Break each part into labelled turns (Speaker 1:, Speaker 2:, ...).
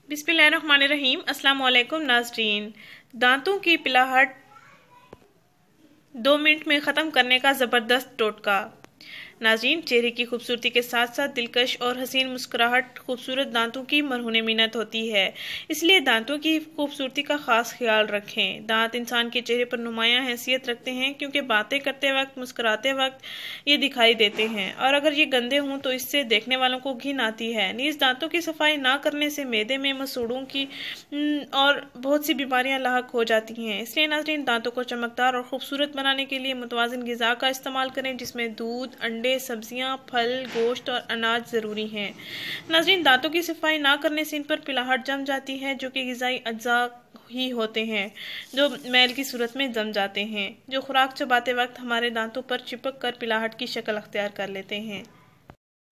Speaker 1: बिस्मिल्लाहिर्रहमानिर्रहीम। अस्सलाम वालेकुम नाज़रीन। दांतों की पिलाहट 2 मिनट में ख़त्म करने का ज़बरदस्त टोटका। नाज़रीन, चेहरे की खूबसूरती के साथ साथ दिलकश और हसीन मुस्कुराहट खूबसूरत दांतों की मरहून मिन्नत होती है। इसलिए दांतों की खूबसूरती का ख़ास ख्याल रखें। दांत इंसान के चेहरे पर नुमायां हैसियत रखते हैं क्योंकि बातें करते वक्त, मुस्कुराते वक्त ये दिखाई देते हैं, और अगर ये गंदे हों तो इससे देखने वालों को घिन आती है। नीज़ दांतों की सफाई ना करने से मैदे में मसूड़ों की और बहुत सी बीमारियां लाहक हो जाती हैं। इसलिए नाज़रीन, दांतों को चमकदार और खूबसूरत बनाने के लिए मुतवाज़िन ग़िज़ा का इस्तेमाल करें, जिसमें दूध, अंडे, सब्जियां, फल, गोश्त और अनाज ज़रूरी हैं। नाज़रीन, दांतों की सफाई ना करने से इन पर पिलाहट जम जाती है, जो कि ग़िज़ाई अज्जा ही होते हैं जो मैल की सूरत में जम जाते हैं, जो खुराक चबाते वक्त हमारे दांतों पर चिपक कर पिलाहट की शक्ल अख्तियार कर लेते हैं।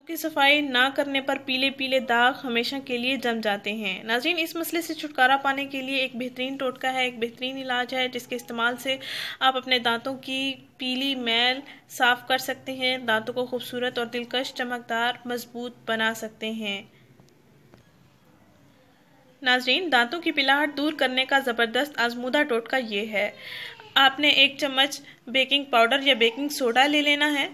Speaker 1: की सफाई ना करने पर पीले पीले दाग हमेशा के लिए जम जाते हैं। नाज़रीन, इस मसले से छुटकारा पाने के लिए एक बेहतरीन टोटका है, एक बेहतरीन इलाज है, जिसके इस्तेमाल से आप अपने दांतों की पीली मैल साफ कर सकते हैं, दांतों को खूबसूरत और दिलकश, चमकदार, मजबूत बना सकते हैं। नाज़रीन, दांतों की पिलाहट दूर करने का ज़बरदस्त आजमूदा टोटका ये है। आपने 1 चम्मच बेकिंग पाउडर या बेकिंग सोडा ले लेना है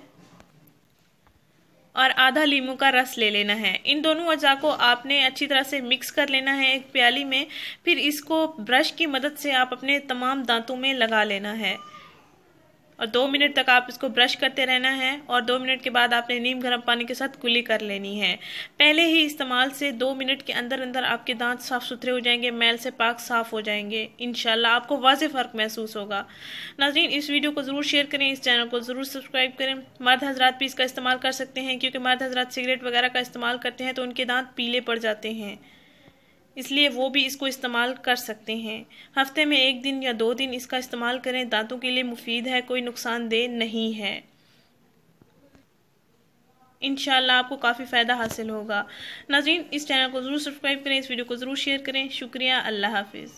Speaker 1: और आधा लीमू का रस ले लेना है। इन दोनों अज्जा को आपने अच्छी तरह से मिक्स कर लेना है एक प्याली में। फिर इसको ब्रश की मदद से आप अपने तमाम दांतों में लगा लेना है और 2 मिनट तक आप इसको ब्रश करते रहना है, और 2 मिनट के बाद आपने नीम गर्म पानी के साथ कुली कर लेनी है। पहले ही इस्तेमाल से 2 मिनट के अंदर अंदर आपके दांत साफ सुथरे हो जाएंगे, मैल से पाक साफ हो जाएंगे। इंशाल्लाह आपको वाज़ेह फ़र्क महसूस होगा। नाज़रीन, इस वीडियो को ज़रूर शेयर करें, इस चैनल को ज़रूर सब्सक्राइब करें। मर्द हजरात भी इसका इस्तेमाल कर सकते हैं, क्योंकि मर्द हजरात सिगरेट वगैरह का इस्तेमाल करते हैं तो उनके दांत पीले पड़ जाते हैं, इसलिए वो भी इसको इस्तेमाल कर सकते हैं। हफ्ते में 1 दिन या 2 दिन इसका इस्तेमाल करें, दांतों के लिए मुफीद है, कोई नुकसानदेह नहीं है। इंशाल्लाह आपको काफ़ी फ़ायदा हासिल होगा। नाज़रीन, इस चैनल को ज़रूर सब्सक्राइब करें, इस वीडियो को ज़रूर शेयर करें। शुक्रिया। अल्लाह हाफिज़।